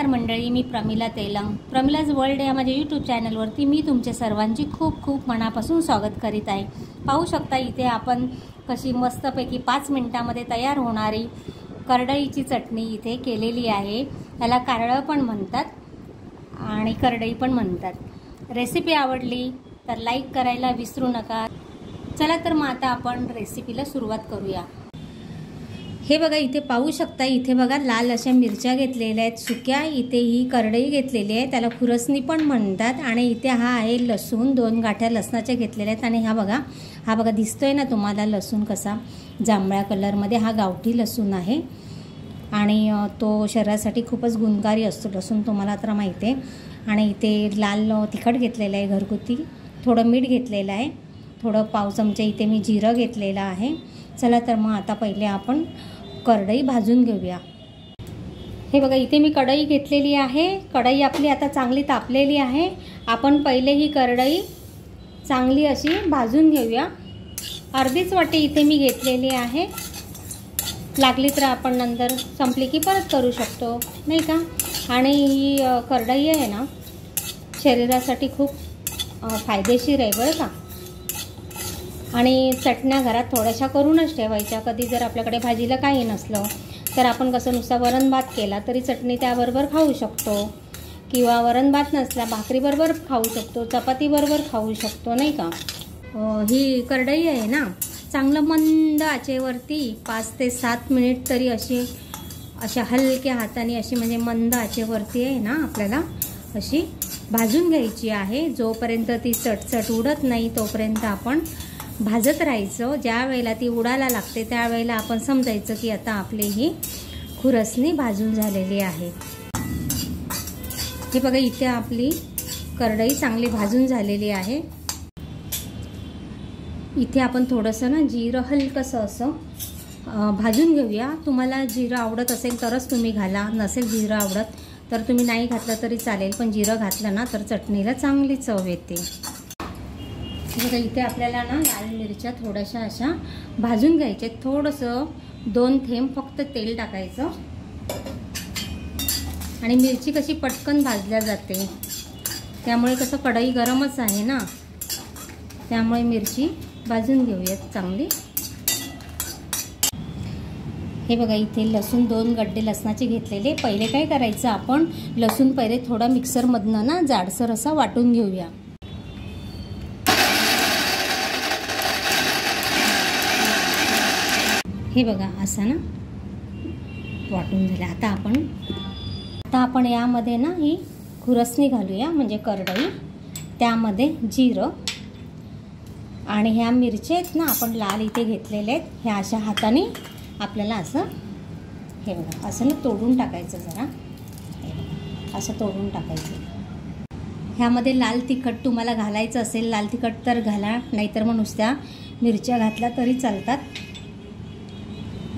नमस्कार मंडळी, मी प्रमिला तेलंग. प्रमिलाज वर्ल्ड या माझ्या यूट्यूब चॅनलवरती मी तुमच्या सर्वांची खूप खूप मनापासून स्वागत करीत आहे. पाहू शकता इथे आपण कशी मस्तपैकी 5 मिनिटांमध्ये तयार होणारी करडईची चटणी इथे केलेली आहे. याला कारळं पण म्हणतात आणि करडई पण म्हणतात. रेसिपी आवडली तर लाईक करायला विसरू नका. चला तर मग आता आपण रेसिपीला सुरुवात करूया. हे बघा इथे पाहू शकता, इथे बघा लाल अशा मिरच्या घेतलेल्या आहेत सुक्या. इथे ही करडई घेतलेली आहे, त्याला खुरसणी पण म्हणतात. आणि इथे हा आहे लसूण, 2 गाठ्या लसणाच्या घेतलेल्या आहेत. आणि हा बघा दिसतोय ना तुम्हाला लसूण कसा जांभळ्या कलरमध्ये. हा गावठी लसूण आहे आणि तो शरीरासाठी खूपच गुणकारी असतो लसूण, तुम्हाला तर माहिती आहे. आणि इथे लाल तिखट घेतलेलं आहे घरगुती, थोडं मीठ घेतलेलं आहे, थोडं पाव चमचा इथे मी जिरं घेतलेलं आहे. चला तर मग आता पहिले आपण करडई भाजून घेऊया. हे बघा इथे मी कढई घेतलेली आहे. कढई आपली आता चांगली तापलेली आहे. आपण पहिले ही करडई चांगली अशी भाजून घेऊया. अर्धीच वाटी इथे मी घेतलेली आहे. लागली तर आपण नंतर संपली की परत करू शकतो, नाही का. आणि ही करडई आहे ना शरीरासाठी खूप फायदेशीर आहे बरं का. आणि चटण्या घरात थोड्याशा करूनच ठेवायच्या. कधी जर आपल्याकडे भाजीला काही नसलं तर आपण कसं नुसता वरण भात केला तरी चटणी त्याबरोबर खाऊ शकतो, किंवा वरण भात नसला भाकरीबरोबर खाऊ शकतो, चपातीबरोबर खाऊ शकतो, नाही का. ही करडई आहे ना चांगलं मंद आचेवरती 5 ते 7 मिनिट तरी अशा हलक्या हाताने अशी म्हणजे मंद आचेवरती आहे ना आपल्याला अशी भाजून घ्यायची आहे. जोपर्यंत ती चटचट उडत नाही तोपर्यंत आपण भाजत राहायचं. ज्या वेळेला ती उडायला लागते त्यावेळेला आपण समजायचं की आता आपली ही खुरसणी भाजून झालेली आहे. हे बघा इथे आपली करडई चांगली भाजून झालेली आहे. इथे आपण थोडंसं ना जिरं हलकंसं असं भाजून घेऊया. तुम्हाला जिरं आवडत असेल तरच तुम्ही घाला, नसेल जिरं आवडत तर तुम्ही नाही घातलं तरी चालेल, पण जिरं घातलं ना तर चटणीला चांगली चव येते. बघा इथे आपल्याला ना लाल मिरच्या थोड्याशा अशा भाजून घ्यायच्या. थोडंसं 2 थेंब फक्त तेल टाकायचं. आणि मिरची कशी पटकन भाजल्या जाते त्यामुळे कसं कढई गरमच आहे ना, त्यामुळे मिरची भाजून घेऊयात चांगली. हे बघा इथे लसूण 2 गड्डे लसणाचे घेतलेले. पहिले काय करायचं, आपण लसूण पहिले थोडा मिक्सरमधनं ना जाडसर असा वाटून घेऊया. हे बघा असं ना वाटून झालं. आता आपण यामध्ये ना ही खुरसणी घालूया, म्हणजे करडई. त्यामध्ये जिरं आणि ह्या मिरच्या आहेत ना आपण लाल इथे घेतलेल्या आहेत, ह्या अशा हाताने आपल्याला असं हे बघा असं ना तोडून टाकायचं. जरा हे बघा असं तोडून टाकायचं. ह्यामध्ये लाल तिखट तुम्हाला घालायचं असेल, लाल तिखट तर घाला, नाहीतर मग नुसत्या मिरच्या घातल्या तरी चालतात.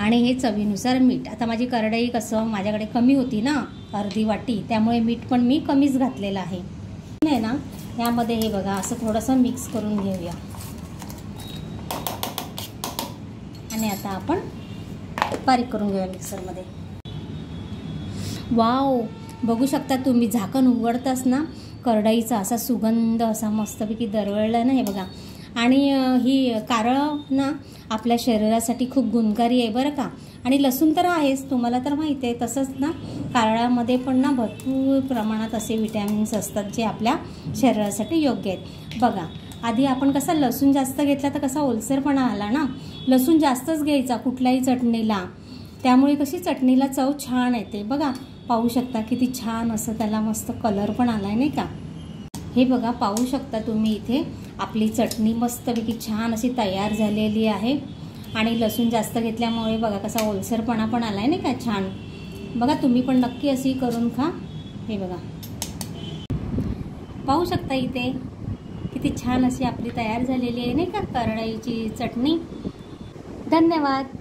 आणि हे चवीनुसार मीठ. आता माझी करडई कसं माझ्याकडे कमी होती ना अर्धी वाटी, त्यामुळे मीठ पण मी कमीच घातलेलं आहे. नाही ना यामध्ये हे बघा असं थोडंसं मिक्स करून घेऊया. आणि आता आपण बारीक करून घेऊया मिक्सरमध्ये. वाव, बघू शकता तुम्ही, झाकण उघडताच ना करडईचा असा सुगंध असा मस्तपैकी दरवळला ना. हे बघा. आणि ही कारळं ना आपल्या शरीरासाठी खूप गुणकारी आहे बरं का. आणि लसूण तर आहेच, तुम्हाला तर माहिती आहे. तसंच ना कारळामध्ये पण ना भरपूर प्रमाणात असे विटॅमिन्स असतात जे आपल्या शरीरासाठी योग्य आहेत. बघा आधी आपण कसा लसूण जास्त घेतला तर कसा ओलसरपणा आला ना. लसूण जास्तच घ्यायचा कुठल्याही चटणीला, त्यामुळे कशी चटणीला चव छान येते. बघा पाहू शकता किती छान असं त्याला मस्त कलर पण आलाय, नाही का. हे बघा पाहू शकता तुम्ही, इथे आपली चटणी मस्तपैकी छान अशी तयार झालेली आहे. आणि लसूण जास्त घेतल्यामुळे बघा कसा ओलसरपणा पण आलाय, नाही का छान. बघा तुम्ही पण नक्की अशी करून खा. हे बघा पाहू शकता इथे किती छान अशी आपली तयार झालेली आहे, नाही का करडईची चटणी. धन्यवाद.